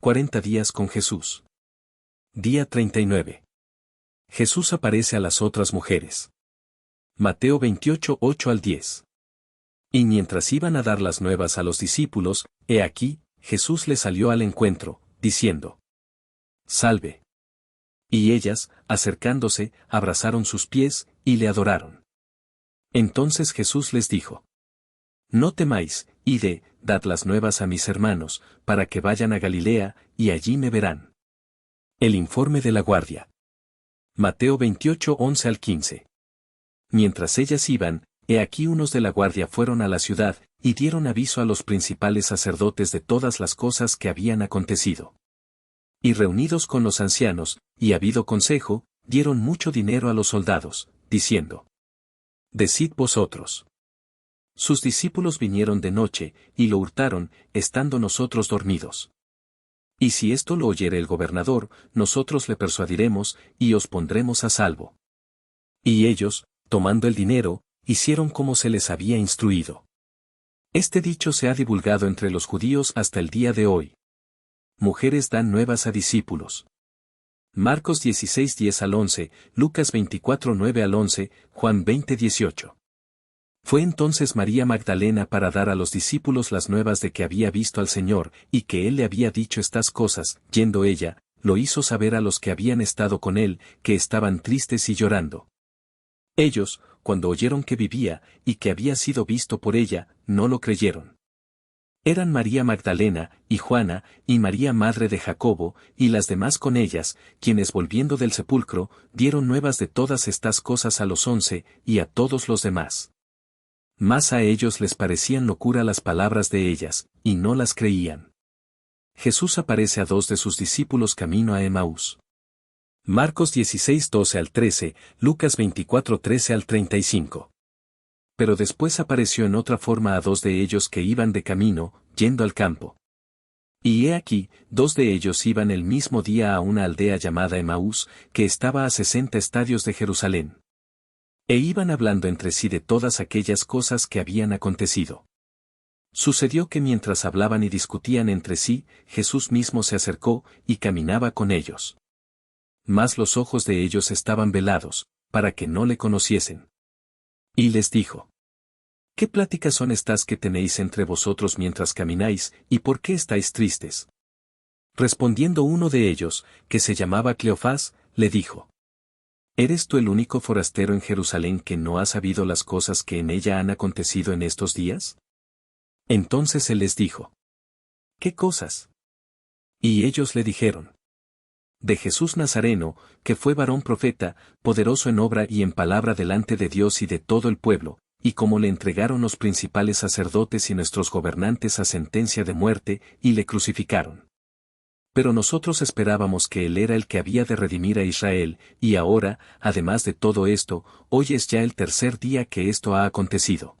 40 días con Jesús. Día 39. Jesús aparece a las otras mujeres. Mateo 28, 8 al 10. Y mientras iban a dar las nuevas a los discípulos, he aquí, Jesús les salió al encuentro, diciendo: Salve. Y ellas, acercándose, abrazaron sus pies, y le adoraron. Entonces Jesús les dijo: No temáis, id, dad las nuevas a mis hermanos, para que vayan a Galilea, y allí me verán. El informe de la guardia. Mateo 28, 11 al 15. Mientras ellas iban, he aquí unos de la guardia fueron a la ciudad, y dieron aviso a los principales sacerdotes de todas las cosas que habían acontecido. Y reunidos con los ancianos, y habido consejo, dieron mucho dinero a los soldados, diciendo: Decid vosotros. Sus discípulos vinieron de noche, y lo hurtaron, estando nosotros dormidos. Y si esto lo oyere el gobernador, nosotros le persuadiremos, y os pondremos a salvo. Y ellos, tomando el dinero, hicieron como se les había instruido. Este dicho se ha divulgado entre los judíos hasta el día de hoy. Mujeres dan nuevas a discípulos. Marcos 16, 10 al 11, Lucas 24, 9 al 11, Juan 20, 18. Fue entonces María Magdalena para dar a los discípulos las nuevas de que había visto al Señor, y que él le había dicho estas cosas. Yendo ella, lo hizo saber a los que habían estado con él, que estaban tristes y llorando. Ellos, cuando oyeron que vivía, y que había sido visto por ella, no lo creyeron. Eran María Magdalena, y Juana, y María madre de Jacobo, y las demás con ellas, quienes volviendo del sepulcro, dieron nuevas de todas estas cosas a los 11, y a todos los demás. Mas a ellos les parecían locura las palabras de ellas, y no las creían. Jesús aparece a 2 de sus discípulos camino a Emaús. Marcos 16, 12 al 13, Lucas 24, 13 al 35. Pero después apareció en otra forma a 2 de ellos que iban de camino, yendo al campo. Y he aquí, 2 de ellos iban el mismo día a una aldea llamada Emaús, que estaba a 60 estadios de Jerusalén. E iban hablando entre sí de todas aquellas cosas que habían acontecido. Sucedió que mientras hablaban y discutían entre sí, Jesús mismo se acercó, y caminaba con ellos. Mas los ojos de ellos estaban velados, para que no le conociesen. Y les dijo: ¿Qué pláticas son estas que tenéis entre vosotros mientras camináis, y por qué estáis tristes? Respondiendo uno de ellos, que se llamaba Cleofás, le dijo: ¿Eres tú el único forastero en Jerusalén que no ha sabido las cosas que en ella han acontecido en estos días? Entonces él les dijo: ¿Qué cosas? Y ellos le dijeron: De Jesús Nazareno, que fue varón profeta, poderoso en obra y en palabra delante de Dios y de todo el pueblo, y como le entregaron los principales sacerdotes y nuestros gobernantes a sentencia de muerte, y le crucificaron. Pero nosotros esperábamos que él era el que había de redimir a Israel, y ahora, además de todo esto, hoy es ya el tercer día que esto ha acontecido.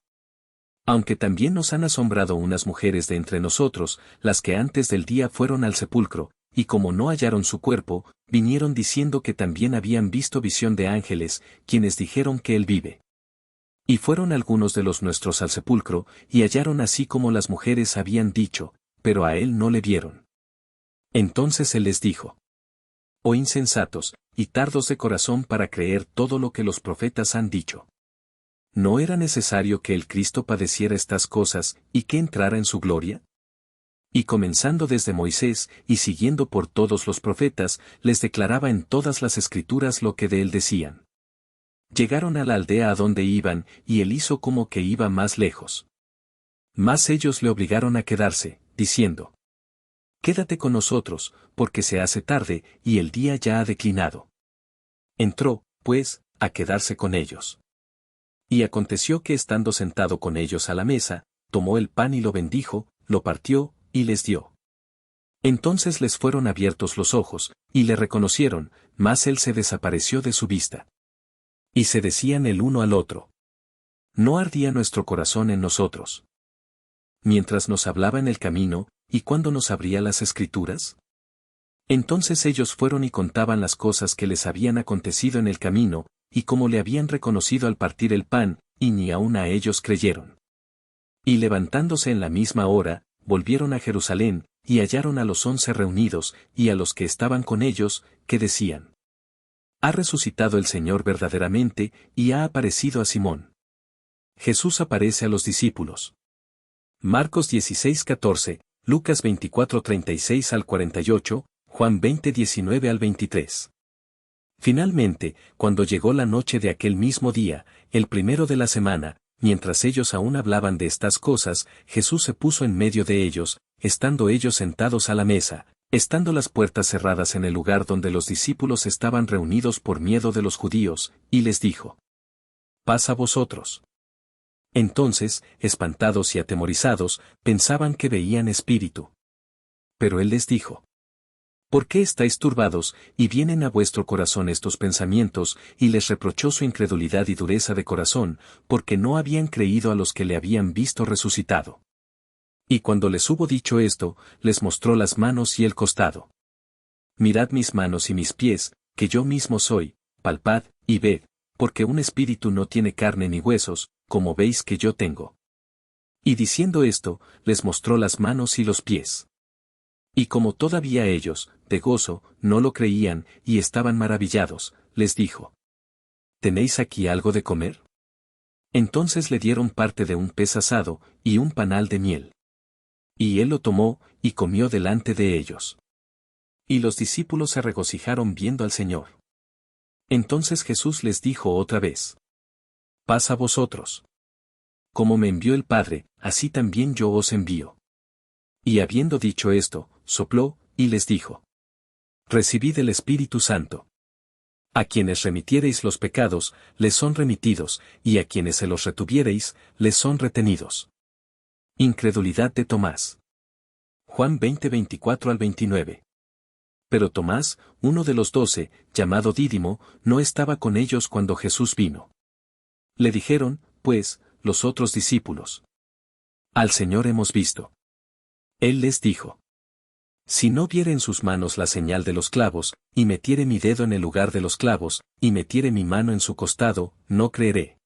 Aunque también nos han asombrado unas mujeres de entre nosotros, las que antes del día fueron al sepulcro, y como no hallaron su cuerpo, vinieron diciendo que también habían visto visión de ángeles, quienes dijeron que él vive. Y fueron algunos de los nuestros al sepulcro, y hallaron así como las mujeres habían dicho, pero a él no le vieron. Entonces él les dijo: Oh insensatos, y tardos de corazón para creer todo lo que los profetas han dicho. ¿No era necesario que el Cristo padeciera estas cosas, y que entrara en su gloria? Y comenzando desde Moisés, y siguiendo por todos los profetas, les declaraba en todas las escrituras lo que de él decían. Llegaron a la aldea a donde iban, y él hizo como que iba más lejos. Mas ellos le obligaron a quedarse, diciendo: Quédate con nosotros, porque se hace tarde, y el día ya ha declinado. Entró, pues, a quedarse con ellos. Y aconteció que estando sentado con ellos a la mesa, tomó el pan y lo bendijo, lo partió, y les dio. Entonces les fueron abiertos los ojos, y le reconocieron, mas él se desapareció de su vista. Y se decían el uno al otro: ¿No ardía nuestro corazón en nosotros mientras nos hablaba en el camino, y cuando nos abría las Escrituras? Entonces ellos fueron y contaban las cosas que les habían acontecido en el camino, y cómo le habían reconocido al partir el pan, y ni aun a ellos creyeron. Y levantándose en la misma hora, volvieron a Jerusalén, y hallaron a los 11 reunidos, y a los que estaban con ellos, que decían: Ha resucitado el Señor verdaderamente, y ha aparecido a Simón. Jesús aparece a los discípulos. Marcos 16:14, Lucas 24:36 al 48, Juan 20:19 al 23. Finalmente, cuando llegó la noche de aquel mismo día, el primero de la semana, mientras ellos aún hablaban de estas cosas, Jesús se puso en medio de ellos, estando ellos sentados a la mesa, estando las puertas cerradas en el lugar donde los discípulos estaban reunidos por miedo de los judíos, y les dijo: Paz a vosotros. Entonces, espantados y atemorizados, pensaban que veían espíritu. Pero él les dijo: ¿Por qué estáis turbados, y vienen a vuestro corazón estos pensamientos? Y les reprochó su incredulidad y dureza de corazón, porque no habían creído a los que le habían visto resucitado. Y cuando les hubo dicho esto, les mostró las manos y el costado. Mirad mis manos y mis pies, que yo mismo soy, palpad, y ved, porque un espíritu no tiene carne ni huesos, como veis que yo tengo. Y diciendo esto, les mostró las manos y los pies. Y como todavía ellos, de gozo, no lo creían, y estaban maravillados, les dijo: ¿Tenéis aquí algo de comer? Entonces le dieron parte de un pez asado, y un panal de miel. Y él lo tomó, y comió delante de ellos. Y los discípulos se regocijaron viendo al Señor. Entonces Jesús les dijo otra vez: Paz a vosotros. Como me envió el Padre, así también yo os envío. Y habiendo dicho esto, sopló, y les dijo: Recibid el Espíritu Santo. A quienes remitiereis los pecados, les son remitidos, y a quienes se los retuviereis, les son retenidos. Incredulidad de Tomás. Juan 20:24 al 29. Pero Tomás, uno de los 12, llamado Dídimo, no estaba con ellos cuando Jesús vino. Le dijeron, pues, los otros discípulos: Al Señor hemos visto. Él les dijo: Si no viere en sus manos la señal de los clavos, y metiere mi dedo en el lugar de los clavos, y metiere mi mano en su costado, no creeré.